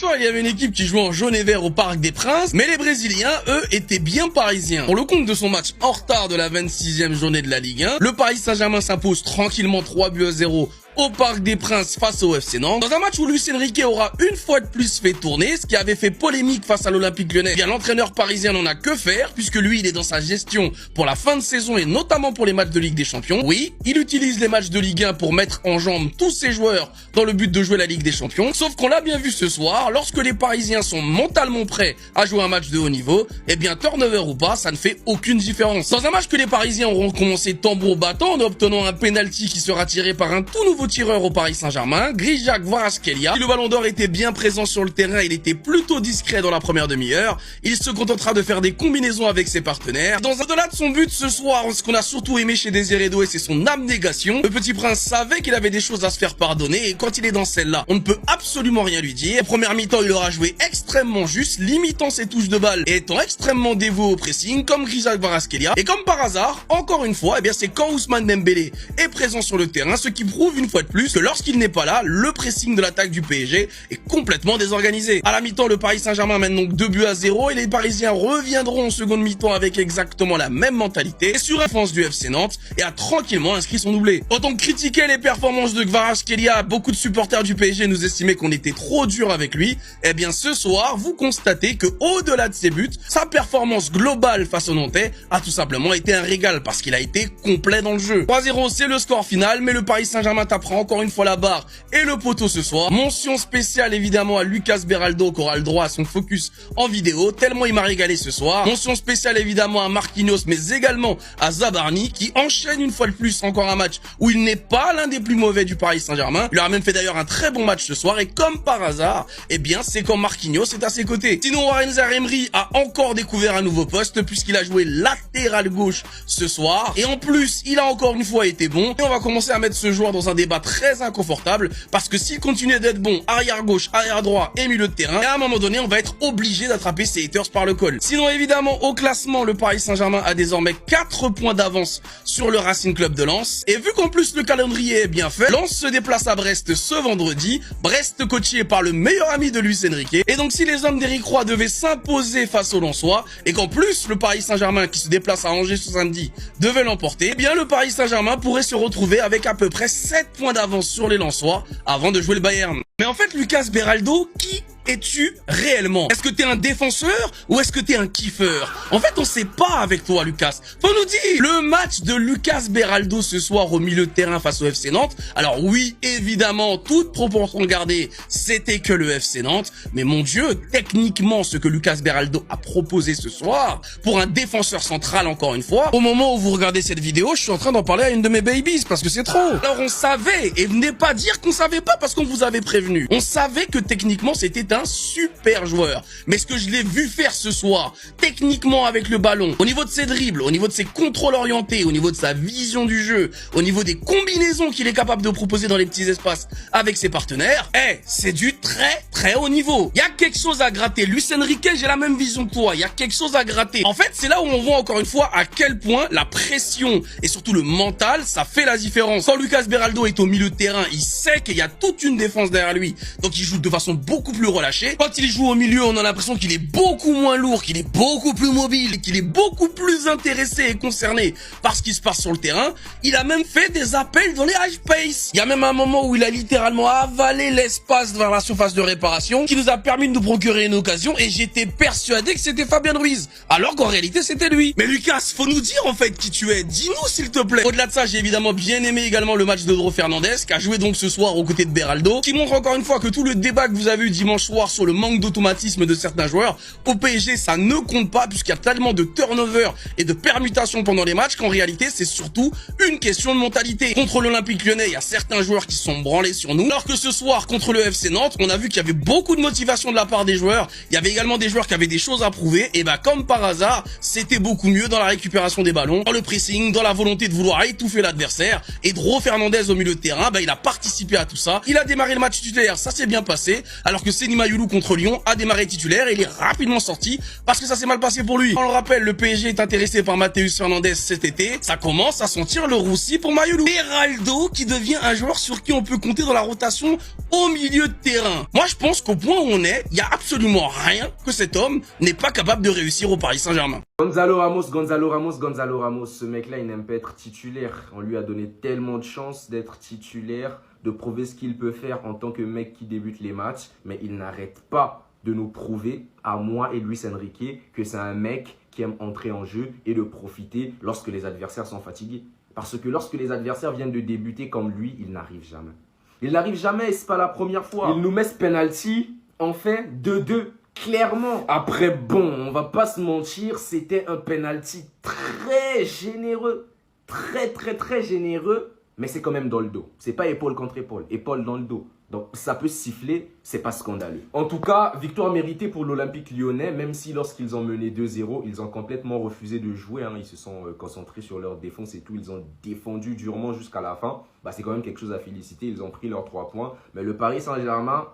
soir, il y avait une équipe qui jouait en jaune et vert au Parc des Princes, mais les Brésiliens, eux, étaient bien parisiens. Pour le compte de son match en retard de la 26e journée de la Ligue 1, le Paris Saint-Germain s'impose tranquillement 3-0 au Parc des Princes face au FC Nantes, dans un match où Luis Enrique aura une fois de plus fait tourner, ce qui avait fait polémique face à l'Olympique Lyonnais. Bien, l'entraîneur parisien n'en a que faire, puisque lui, il est dans sa gestion pour la fin de saison et notamment pour les matchs de Ligue des Champions. Oui, il utilise les matchs de Ligue 1 pour mettre en jambe tous ses joueurs dans le but de jouer la Ligue des Champions, sauf qu'on l'a bien vu ce soir, lorsque les Parisiens sont mentalement prêts à jouer un match de haut niveau, eh bien, turnover ou pas, ça ne fait aucune différence. Dans un match que les Parisiens auront commencé tambour battant en obtenant un penalty qui sera tiré par un tout nouveau tireur au Paris Saint-Germain, Grija Kvaratskhelia. Si le ballon d'or était bien présent sur le terrain, il était plutôt discret dans la première demi-heure. Il se contentera de faire des combinaisons avec ses partenaires. Au-delà de son but ce soir, ce qu'on a surtout aimé chez Désiré Doué, c'est son abnégation. Le petit prince savait qu'il avait des choses à se faire pardonner et quand il est dans celle-là, on ne peut absolument rien lui dire. En première mi-temps, il aura joué extrêmement juste, limitant ses touches de balle et étant extrêmement dévoué au pressing, comme Grija Kvaratskhelia. Et comme par hasard, encore une fois, eh bien c'est quand Ousmane Dembélé est présent sur le terrain, ce qui prouve une fois de plus que lorsqu'il n'est pas là, le pressing de l'attaque du PSG est complètement désorganisé. À la mi-temps, le Paris Saint-Germain mène donc 2-0 et les Parisiens reviendront en seconde mi-temps avec exactement la même mentalité et sur la défense du FC Nantes et a tranquillement inscrit son doublé. Autant que critiquer les performances de Kvaratskhelia, beaucoup de supporters du PSG nous estimaient qu'on était trop dur avec lui. Eh bien ce soir, vous constatez que au-delà de ses buts, sa performance globale face aux Nantais a tout simplement été un régal parce qu'il a été complet dans le jeu. 3-0, c'est le score final, mais le Paris Saint-Germain tapera encore une fois la barre et le poteau ce soir. Mention spéciale évidemment à Lucas Beraldo qui aura le droit à son focus en vidéo, tellement il m'a régalé ce soir. Mention spéciale évidemment à Marquinhos, mais également à Zabarni qui enchaîne une fois de plus encore un match où il n'est pas l'un des plus mauvais du Paris Saint-Germain. Il aura même fait d'ailleurs un très bon match ce soir et comme par hasard, eh bien c'est quand Marquinhos est à ses côtés. Sinon Warren Zaïre-Emery a encore découvert un nouveau poste puisqu'il a joué latéral gauche ce soir et en plus il a encore une fois été bon et on va commencer à mettre ce joueur dans un débat très inconfortable parce que s'il continue d'être bon arrière gauche, arrière droit et milieu de terrain, et à un moment donné on va être obligé d'attraper ses haters par le col. Sinon évidemment au classement le Paris Saint-Germain a désormais 4 points d'avance sur le Racing Club de Lens et vu qu'en plus le calendrier est bien fait, Lens se déplace à Brest ce vendredi, Brest coaché par le meilleur ami de Luis Enrique et donc si les hommes d'Éric Roy devaient s'imposer face aux Lensois et qu'en plus le Paris Saint-Germain qui se déplace à Angers ce samedi devait l'emporter, eh bien le Paris Saint-Germain pourrait se retrouver avec à peu près 7 points d'avance sur les Lensois avant de jouer le Bayern. Mais en fait Lucas Beraldo, qui es-tu réellement? Est-ce que t'es un défenseur ou est-ce que t'es un kiffeur? En fait, on sait pas avec toi, Lucas. Faut nous dire. Le match de Lucas Beraldo ce soir au milieu de terrain face au FC Nantes. Alors oui, évidemment, toute proportion gardée, c'était que le FC Nantes. Mais mon Dieu, techniquement, ce que Lucas Beraldo a proposé ce soir, pour un défenseur central encore une fois, au moment où vous regardez cette vidéo, je suis en train d'en parler à une de mes babies parce que c'est trop. Alors on savait, et venez pas dire qu'on savait pas parce qu'on vous avait prévenu. On savait que techniquement, c'était un super joueur. Mais ce que je l'ai vu faire ce soir, techniquement avec le ballon, au niveau de ses dribbles, au niveau de ses contrôles orientés, au niveau de sa vision du jeu, au niveau des combinaisons qu'il est capable de proposer dans les petits espaces avec ses partenaires, c'est du très haut niveau. Il y a quelque chose à gratter. Luis Enrique, j'ai la même vision que toi. Il y a quelque chose à gratter. En fait, c'est là où on voit encore une fois à quel point la pression et surtout le mental, ça fait la différence. Quand Lucas Beraldo est au milieu de terrain, il sait qu'il y a toute une défense derrière lui. Donc il joue de façon beaucoup plus relâchée. Quand il joue au milieu, on a l'impression qu'il est beaucoup moins lourd, qu'il est beaucoup plus mobile, qu'il est beaucoup plus intéressé et concerné par ce qui se passe sur le terrain. Il a même fait des appels dans les high pace. Il y a même un moment où il a littéralement avalé l'espace vers la surface de réparation qui nous a permis de nous procurer une occasion et j'étais persuadé que c'était Fabien Ruiz. Alors qu'en réalité, c'était lui. Mais Lucas, faut nous dire en fait qui tu es. Dis-nous s'il te plaît. Au-delà de ça, j'ai évidemment bien aimé également le match de Dro Fernandez qui a joué donc ce soir aux côtés de Beraldo, qui montre encore une fois que tout le débat que vous avez eu dimanche soir sur le manque d'automatisme de certains joueurs, au PSG ça ne compte pas puisqu'il y a tellement de turnover et de permutations pendant les matchs qu'en réalité c'est surtout une question de mentalité. Contre l'Olympique Lyonnais, il y a certains joueurs qui sont branlés sur nous, alors que ce soir contre le FC Nantes, on a vu qu'il y avait beaucoup de motivation de la part des joueurs, il y avait également des joueurs qui avaient des choses à prouver et bah comme par hasard, c'était beaucoup mieux dans la récupération des ballons, dans le pressing, dans la volonté de vouloir étouffer l'adversaire et Dro Fernandez au milieu de terrain, bah il a participé à tout ça. Il a démarré le match titulaire, ça s'est bien passé, alors que Seny Mayoulou contre Lyon a démarré titulaire et il est rapidement sorti parce que ça s'est mal passé pour lui. On le rappelle, le PSG est intéressé par Matheus Fernandes cet été. Ça commence à sentir le roussi pour Mayoulou. Beraldo qui devient un joueur sur qui on peut compter dans la rotation au milieu de terrain. Moi, je pense qu'au point où on est, il y a absolument rien que cet homme n'est pas capable de réussir au Paris Saint-Germain. Gonzalo Ramos, ce mec-là, il n'aime pas être titulaire. On lui a donné tellement de chance d'être titulaire, de prouver ce qu'il peut faire en tant que mec qui débute les matchs, mais il n'arrête pas de nous prouver, à moi et Luis Enrique, que c'est un mec qui aime entrer en jeu et de profiter lorsque les adversaires sont fatigués. Parce que lorsque les adversaires viennent de débuter comme lui, il n'arrive jamais. Il n'arrive jamais et c'est pas la première fois. Il nous met ce penalty, on fait 2-2. Clairement. Après, bon, on va pas se mentir, c'était un penalty très généreux. Très généreux. Mais c'est quand même dans le dos. C'est pas épaule contre épaule. Épaule dans le dos. Donc, ça peut siffler, c'est pas scandaleux. En tout cas, victoire méritée pour l'Olympique lyonnais, même si lorsqu'ils ont mené 2-0, ils ont complètement refusé de jouer. Ils se sont concentrés sur leur défense et tout. Ils ont défendu durement jusqu'à la fin. C'est quand même quelque chose à féliciter. Ils ont pris leurs 3 points. Mais le Paris Saint-Germain,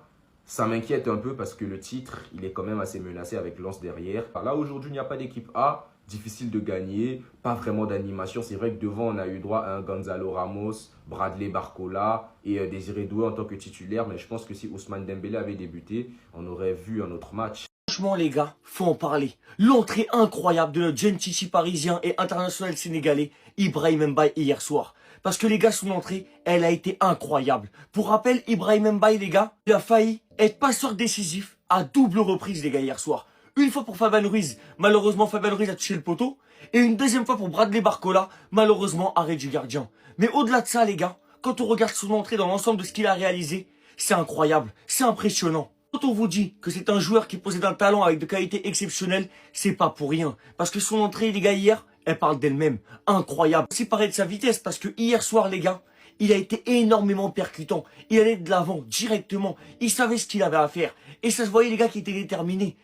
ça m'inquiète un peu parce que le titre, il est quand même assez menacé avec Lens derrière. Là, aujourd'hui, il n'y a pas d'équipe A. Difficile de gagner, pas vraiment d'animation. C'est vrai que devant, on a eu droit à un Gonzalo Ramos, Bradley Barcola et Désiré Doué en tant que titulaire. Mais je pense que si Ousmane Dembélé avait débuté, on aurait vu un autre match. Franchement, les gars, faut en parler. L'entrée incroyable de notre jeune Chichi parisien et international sénégalais, Ibrahim Mbaye, hier soir. Parce que les gars, son entrée, elle a été incroyable. Pour rappel, Ibrahim Mbaye, les gars, il a failli être passeur décisif à double reprise, les gars, hier soir. Une fois pour Fabian Ruiz, malheureusement Fabian Ruiz a touché le poteau. Et une deuxième fois pour Bradley Barcola, malheureusement arrêt du gardien. Mais au-delà de ça, les gars, quand on regarde son entrée dans l'ensemble de ce qu'il a réalisé, c'est incroyable, c'est impressionnant. Quand on vous dit que c'est un joueur qui possède un talent avec de qualités exceptionnelles, c'est pas pour rien. Parce que son entrée, les gars, hier, elle parle d'elle-même. Incroyable. C'est pareil de sa vitesse, parce que hier soir, les gars, il a été énormément percutant. Il allait de l'avant directement. Il savait ce qu'il avait à faire. Et ça se voyait, les gars, qui étaient déterminés.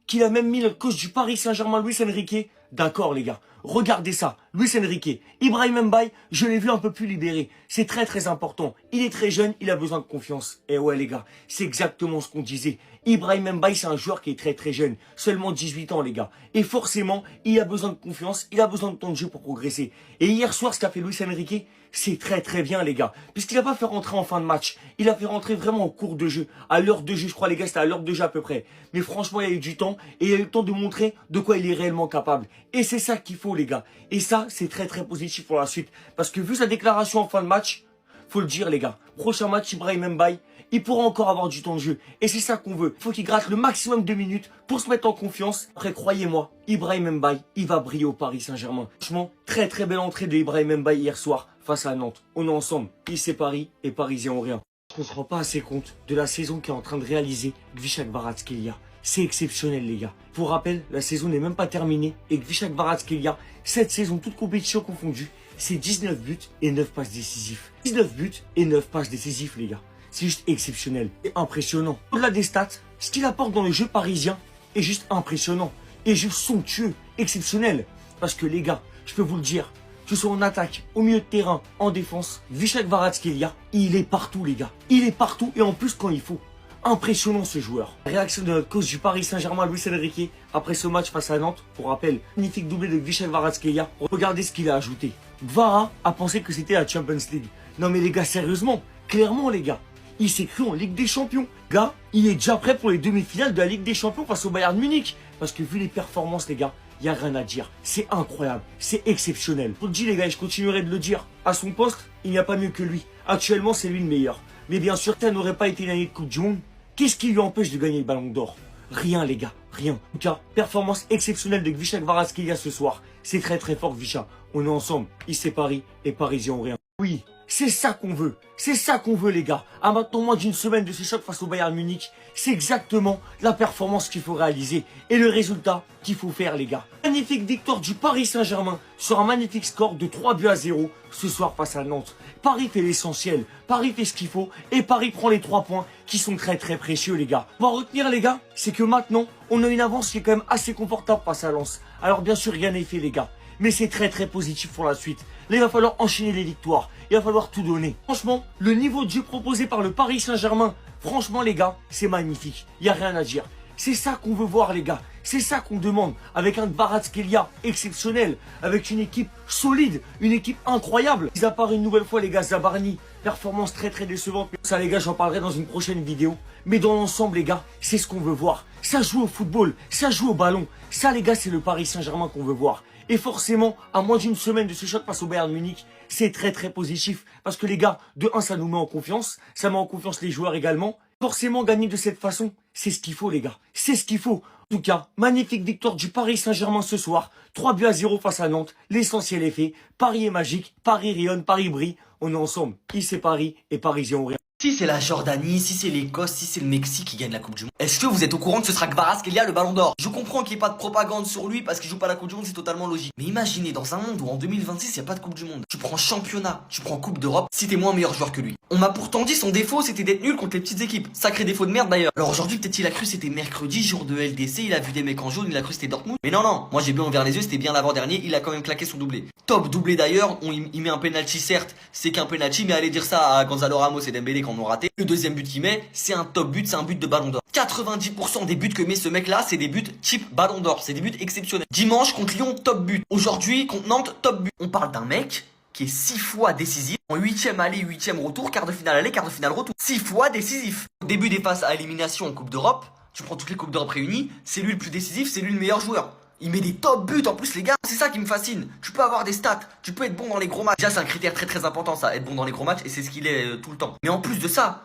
Qu'il a même mis le coach du Paris Saint-Germain, Luis Enrique. D'accord, les gars. Regardez ça. Luis Enrique. Ibrahim Mbaye, je l'ai vu un peu plus libéré. C'est très important. Il est très jeune, il a besoin de confiance. Et ouais, les gars, c'est exactement ce qu'on disait. Ibrahim Mbaye, c'est un joueur qui est très jeune. Seulement 18 ans, les gars. Et forcément, il a besoin de confiance, il a besoin de temps de jeu pour progresser. Et hier soir, ce qu'a fait Luis Enrique, c'est très bien, les gars. Puisqu'il n'a pas fait rentrer en fin de match. Il a fait rentrer vraiment en cours de jeu. À l'heure de jeu, je crois, les gars, c'était à l'heure de jeu à peu près. Mais franchement, il y a eu du temps. Et il y a eu le temps de montrer de quoi il est réellement capable. Et c'est ça qu'il faut, les gars. Et ça, c'est très positif pour la suite. Parce que vu sa déclaration en fin de match, faut le dire, les gars. Prochain match, Ibrahim Mbaye, il pourra encore avoir du temps de jeu. Et c'est ça qu'on veut. Il faut qu'il gratte le maximum de minutes pour se mettre en confiance. Après, croyez-moi, Ibrahim Mbaye, il va briller au Paris Saint-Germain. Franchement, très belle entrée de Ibrahim Mbaye hier soir face à Nantes. On est ensemble. Ici Paris et Parisiens ont rien. On ne se rend pas assez compte de la saison qu'est en train de réaliser Gvichak Kvaratskhelia. C'est exceptionnel, les gars. Pour rappel, la saison n'est même pas terminée. Et Gvichak Kvaratskhelia, cette saison, toute compétition confondue, c'est 19 buts et 9 passes décisifs. 19 buts et 9 passes décisifs, les gars. C'est juste exceptionnel et impressionnant. Au-delà des stats, ce qu'il apporte dans le jeu parisien est juste impressionnant. Et juste somptueux, exceptionnel. Parce que les gars, je peux vous le dire, que ce soit en attaque, au milieu de terrain, en défense, Gvichak Kvaratskhelia, il est partout, les gars. Il est partout et en plus quand il faut. Impressionnant ce joueur. Réaction de notre coach du Paris Saint-Germain, Luis Enrique, après ce match face à Nantes. Pour rappel, magnifique doublé de Gvichak Kvaratskhelia. Regardez ce qu'il a ajouté. Kvara a pensé que c'était la Champions League. Non mais les gars, sérieusement, clairement les gars, il s'est cru en Ligue des Champions. Gars, il est déjà prêt pour les demi-finales de la Ligue des Champions face au Bayern Munich. Parce que vu les performances les gars, il n'y a rien à dire. C'est incroyable, c'est exceptionnel. Je vous le dis les gars, et je continuerai de le dire. À son poste, il n'y a pas mieux que lui. Actuellement, c'est lui le meilleur. Mais bien sûr, ça n'aurait pas été une année de Coupe du Monde. Qu'est-ce qui lui empêche de gagner le Ballon d'Or? Rien les gars, rien. En tout cas, performance exceptionnelle de Gvichak Kvaratskhelia ce soir. C'est très fort Gvichak. On est ensemble, ici Paris et Parisiens ont rien. Oui, c'est ça qu'on veut. C'est ça qu'on veut les gars. À maintenant moins d'une semaine de ce choc face au Bayern Munich, c'est exactement la performance qu'il faut réaliser et le résultat qu'il faut faire les gars. Magnifique victoire du Paris Saint-Germain sur un magnifique score de 3-0 ce soir face à Nantes. Paris fait l'essentiel, Paris fait ce qu'il faut et Paris prend les 3 points qui sont très précieux les gars. On va retenir les gars, c'est que maintenant on a une avance qui est quand même assez confortable face à Lens. Alors bien sûr rien n'est fait les gars. Mais c'est très positif pour la suite. Là, il va falloir enchaîner les victoires. Il va falloir tout donner. Franchement, le niveau de jeu proposé par le Paris Saint-Germain Franchement les gars, c'est magnifique, il n'y a rien à dire. C'est ça qu'on veut voir les gars, c'est ça qu'on demande, avec un Kvaratskhelia exceptionnel, avec une équipe solide, une équipe incroyable. Mis à part une nouvelle fois les gars, Zabarni, performance très décevante. Ça les gars, j'en parlerai dans une prochaine vidéo. Mais dans l'ensemble les gars, c'est ce qu'on veut voir. Ça joue au football, ça joue au ballon. Ça les gars, c'est le Paris Saint-Germain qu'on veut voir. Et forcément, à moins d'une semaine de ce choc face au Bayern Munich, c'est très positif. Parce que les gars, de 1, ça nous met en confiance, ça met en confiance les joueurs également. Forcément, gagner de cette façon, c'est ce qu'il faut les gars, c'est ce qu'il faut. En tout cas, magnifique victoire du Paris Saint-Germain ce soir. 3-0 face à Nantes, l'essentiel est fait. Paris est magique, Paris rayonne, Paris brille. On est ensemble, ici Paris et Parisiens ont rien. Si c'est la Jordanie, si c'est l'Écosse, si c'est le Mexique qui gagne la Coupe du Monde, est-ce que vous êtes au courant que ce sera Kvaratskhelia le Ballon d'Or? Je comprends qu'il n'y ait pas de propagande sur lui parce qu'il joue pas la Coupe du Monde, c'est totalement logique. Mais imaginez dans un monde où en 2026 il n'y a pas de Coupe du Monde. Tu prends championnat, tu prends Coupe d'Europe, si t'es moins meilleur joueur que lui. On m'a pourtant dit son défaut c'était d'être nul contre les petites équipes. Sacré défaut de merde d'ailleurs. Alors aujourd'hui peut-être il a cru c'était mercredi, jour de LDC, il a vu des mecs en jaune, il a cru c'était Dortmund. Mais non, moi j'ai bien ouvert les yeux, c'était bien l'avant-dernier, il a quand même claqué son doublé. Top doublé d'ailleurs, il met un penalty certes, c'est qu'un penalty, mais allez dire ça à Gonzalo Ramos et Dembélé quand on ont raté. Le deuxième but qu'il met, c'est un top but, c'est un but de Ballon d'Or. 90% des buts que met ce mec là, c'est des buts type Ballon d'Or, c'est des buts exceptionnels. Dimanche contre Lyon, top but. Aujourd'hui contre Nantes, top but. On parle d'un mec qui est 6 fois décisif, en 8ème aller, 8ème retour, quart de finale aller, quart de finale retour. 6 fois décisif. Au début des phases à élimination en Coupe d'Europe, tu prends toutes les Coupes d'Europe réunies, c'est lui le plus décisif, c'est lui le meilleur joueur. Il met des top buts en plus les gars, c'est ça qui me fascine. Tu peux avoir des stats, tu peux être bon dans les gros matchs. Déjà c'est un critère très important ça, être bon dans les gros matchs, et c'est ce qu'il est tout le temps. Mais en plus de ça,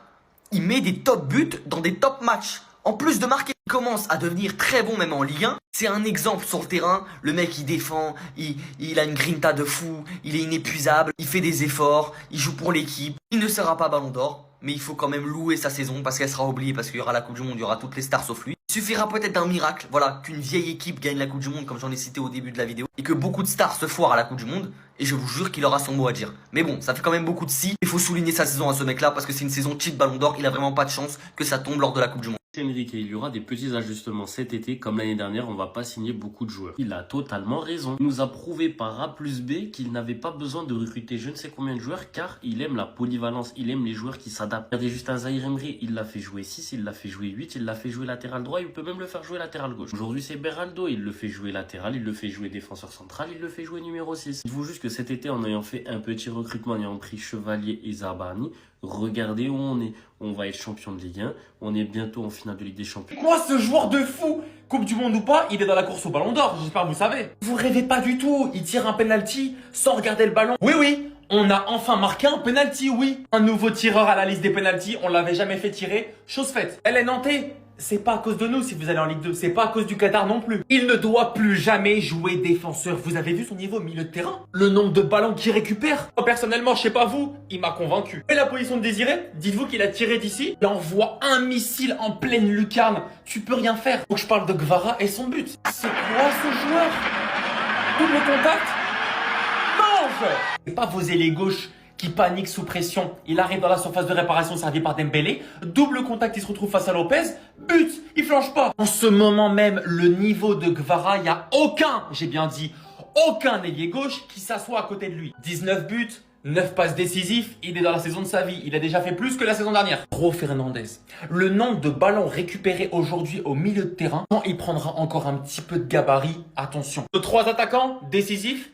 il met des top buts dans des top matchs. En plus de marquer, il commence à devenir très bon même en Ligue 1. C'est un exemple sur le terrain. Le mec il défend, il a une grinta de fou, il est inépuisable, il fait des efforts, il joue pour l'équipe. Il ne sera pas Ballon d'Or, mais il faut quand même louer sa saison parce qu'elle sera oubliée, parce qu'il y aura la Coupe du Monde, il y aura toutes les stars sauf lui. Il suffira peut-être d'un miracle, voilà, qu'une vieille équipe gagne la Coupe du Monde comme j'en ai cité au début de la vidéo, et que beaucoup de stars se foirent à la Coupe du Monde, et je vous jure qu'il aura son mot à dire. Mais bon, ça fait quand même beaucoup de si. Il faut souligner sa saison à ce mec là parce que c'est une saison cheat Ballon d'Or, il a vraiment pas de chance que ça tombe lors de la Coupe du Monde. Enrique, il y aura des petits ajustements cet été, comme l'année dernière, on va pas signer beaucoup de joueurs. Il a totalement raison. Il nous a prouvé par A plus B qu'il n'avait pas besoin de recruter je ne sais combien de joueurs, car il aime la polyvalence, il aime les joueurs qui s'adaptent. Regardez juste un Zaïre Emery, il l'a fait jouer 6, il l'a fait jouer 8, il l'a fait jouer latéral droit, il peut même le faire jouer latéral gauche. Aujourd'hui c'est Beraldo, il le fait jouer latéral, il le fait jouer défenseur central, il le fait jouer numéro 6. Il faut juste que cet été, en ayant fait un petit recrutement, en ayant pris Chevalier et Zabarni, regardez où on est. On va être champion de Ligue 1. On est bientôt en finale de Ligue des Champions. Quoi, ce joueur de fou? Coupe du Monde ou pas, il est dans la course au Ballon d'Or, j'espère que vous savez. Vous rêvez pas du tout, il tire un penalty sans regarder le ballon. Oui, on a enfin marqué un penalty, oui. Un nouveau tireur à la liste des penalties, on l'avait jamais fait tirer, chose faite. Elle est Nantais. C'est pas à cause de nous si vous allez en Ligue 2, c'est pas à cause du Qatar non plus. Il ne doit plus jamais jouer défenseur. Vous avez vu son niveau au milieu de terrain? Le nombre de ballons qu'il récupère? Moi, personnellement, je sais pas vous, il m'a convaincu. Et la position de Désiré, dites-vous qu'il a tiré d'ici, il envoie un missile en pleine lucarne. Tu peux rien faire. Donc je parle de Gvara et son but. C'est quoi ce joueur? Double contact? Mange! C'est pas vos ailiers gauches qui panique sous pression. Il arrive dans la surface de réparation servi par Dembélé. Double contact, il se retrouve face à Lopez. But, il flanche pas. En ce moment même, le niveau de Gvara, il n'y a aucun, j'ai bien dit, aucun ailier gauche qui s'assoit à côté de lui. 19 buts, 9 passes décisives, il est dans la saison de sa vie. Il a déjà fait plus que la saison dernière. Ro Fernandez. Le nombre de ballons récupérés aujourd'hui au milieu de terrain, quand il prendra encore un petit peu de gabarit, attention. De 3 attaquants, décisif.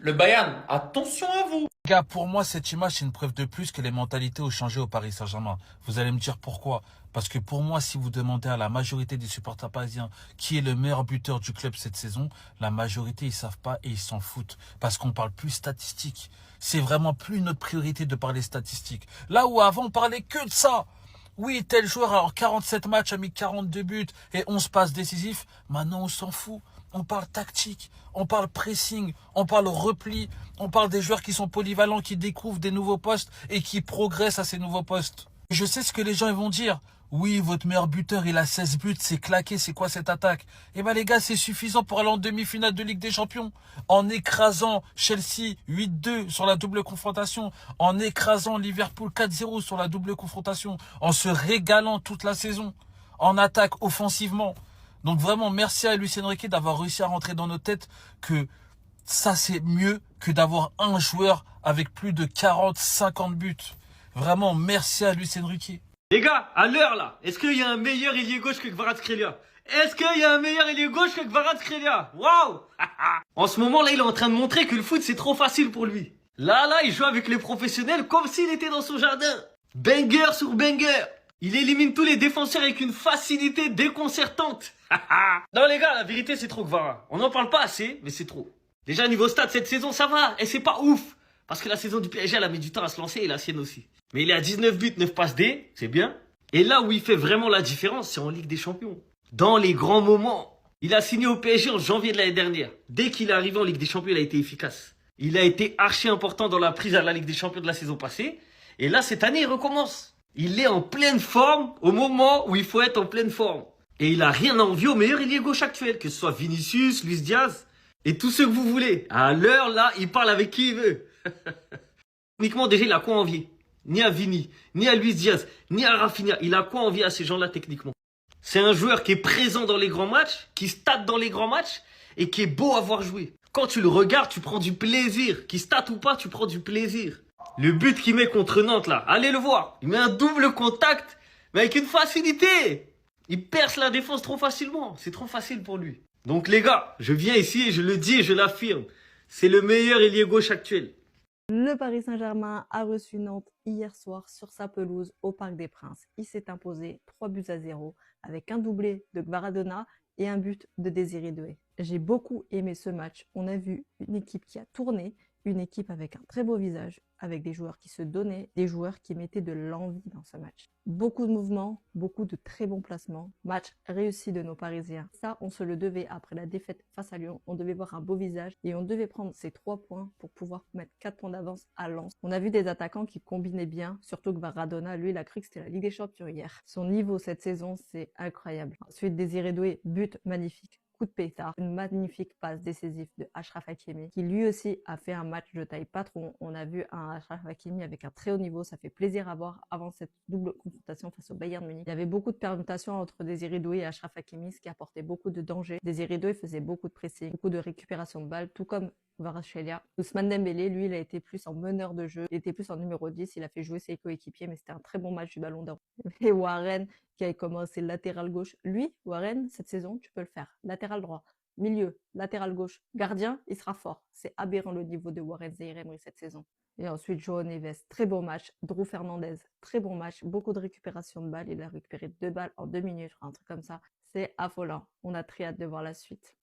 Le Bayern, attention à vous. Gars, pour moi, cette image, c'est une preuve de plus que les mentalités ont changé au Paris Saint-Germain. Vous allez me dire pourquoi. Parce que pour moi, si vous demandez à la majorité des supporters parisiens qui est le meilleur buteur du club cette saison, la majorité, ils savent pas et ils s'en foutent. Parce qu'on parle plus statistiques. C'est vraiment plus notre priorité de parler statistiques. Là où avant, on parlait que de ça. Oui, tel joueur, alors 47 matchs, a mis 42 buts et 11 passes décisives. Maintenant, on s'en fout. On parle tactique, on parle pressing, on parle repli, on parle des joueurs qui sont polyvalents, qui découvrent des nouveaux postes et qui progressent à ces nouveaux postes. Je sais ce que les gens ils vont dire. Oui, votre meilleur buteur, il a 16 buts, c'est claqué, c'est quoi cette attaque? Eh ben les gars, c'est suffisant pour aller en demi-finale de Ligue des Champions. En écrasant Chelsea 8-2 sur la double confrontation, en écrasant Liverpool 4-0 sur la double confrontation, en se régalant toute la saison, en attaque offensivement. Donc vraiment, merci à Luis Enrique d'avoir réussi à rentrer dans nos têtes que ça, c'est mieux que d'avoir un joueur avec plus de 40-50 buts. Vraiment, merci à Luis Enrique. Les gars, à l'heure là, est-ce qu'il y a un meilleur ailier gauche que Kvaratskhelia? Est-ce qu'il y a un meilleur ailier gauche que Kvaratskhelia? Waouh. En ce moment là, il est en train de montrer que le foot c'est trop facile pour lui. Là, il joue avec les professionnels comme s'il était dans son jardin. Banger sur banger. Il élimine tous les défenseurs avec une facilité déconcertante. Non les gars, la vérité c'est trop Kvara. On n'en parle pas assez, mais c'est trop. Déjà niveau stade cette saison ça va, et c'est pas ouf. Parce que la saison du PSG elle a mis du temps à se lancer et la sienne aussi. Mais il est à 19 buts, 9 passes D, c'est bien. Et là où il fait vraiment la différence, c'est en Ligue des Champions. Dans les grands moments. Il a signé au PSG en janvier de l'année dernière. Dès qu'il est arrivé en Ligue des Champions, il a été efficace. Il a été archi important dans la prise à la Ligue des Champions de la saison passée. Et là, cette année, il recommence. Il est en pleine forme au moment où il faut être en pleine forme. Et il a rien à envier au meilleur ailier gauche actuel, que ce soit Vinicius, Luis Diaz et tous ceux que vous voulez. À l'heure, là, il parle avec qui il veut. Uniquement, déjà, il a quoi envier? Ni à Vini, ni à Luis Diaz, ni à Rafinha. Il a quoi envier à ces gens-là techniquement? C'est un joueur qui est présent dans les grands matchs, qui state dans les grands matchs et qui est beau à voir jouer. Quand tu le regardes, tu prends du plaisir. Qu'il state ou pas, tu prends du plaisir. Le but qu'il met contre Nantes là, allez le voir. Il met un double contact, mais avec une facilité. Il perce la défense trop facilement. C'est trop facile pour lui. Donc les gars, je viens ici et je le dis et je l'affirme. C'est le meilleur ailier gauche actuel. Le Paris Saint-Germain a reçu Nantes hier soir sur sa pelouse au Parc des Princes. Il s'est imposé 3-0 avec un doublé de Gvaradona et un but de Désiré Doué. J'ai beaucoup aimé ce match. On a vu une équipe qui a tourné, une équipe avec un très beau visage, avec des joueurs qui se donnaient, des joueurs qui mettaient de l'envie dans ce match. Beaucoup de mouvements, beaucoup de très bons placements. Match réussi de nos Parisiens. Ça, on se le devait après la défaite face à Lyon. On devait voir un beau visage et on devait prendre ces 3 points pour pouvoir mettre 4 points d'avance à Lens. On a vu des attaquants qui combinaient bien, surtout que Maradona, lui, il a cru que c'était la Ligue des Champions hier. Son niveau cette saison, c'est incroyable. Ensuite, Désiré Doué, but magnifique. Coup de pétard, une magnifique passe décisive de Achraf Hakimi, qui lui aussi a fait un match de taille patron. On a vu un Achraf Hakimi avec un très haut niveau, ça fait plaisir à voir avant cette double confrontation face au Bayern Munich. Il y avait beaucoup de permutations entre Désiré Doué et Achraf Hakimi, ce qui apportait beaucoup de danger. Désiré Doué faisait beaucoup de pressing, beaucoup de récupération de balles, tout comme Kvaratskhelia. Ousmane Dembélé, lui, il a été plus en meneur de jeu, il était plus en numéro 10, il a fait jouer ses coéquipiers, mais c'était un très bon match du Ballon d'Or. Et Warren, qui a commencé latéral gauche. Lui, Warren, cette saison, tu peux le faire. Latéral droit, milieu, latéral gauche, gardien, il sera fort. C'est aberrant le niveau de Warren Zaïre-Emery cette saison. Et ensuite, João Neves, très bon match. Drew Fernandez, très bon match. Beaucoup de récupération de balles. Il a récupéré 2 balles en 2 minutes, un truc comme ça. C'est affolant. On a très hâte de voir la suite.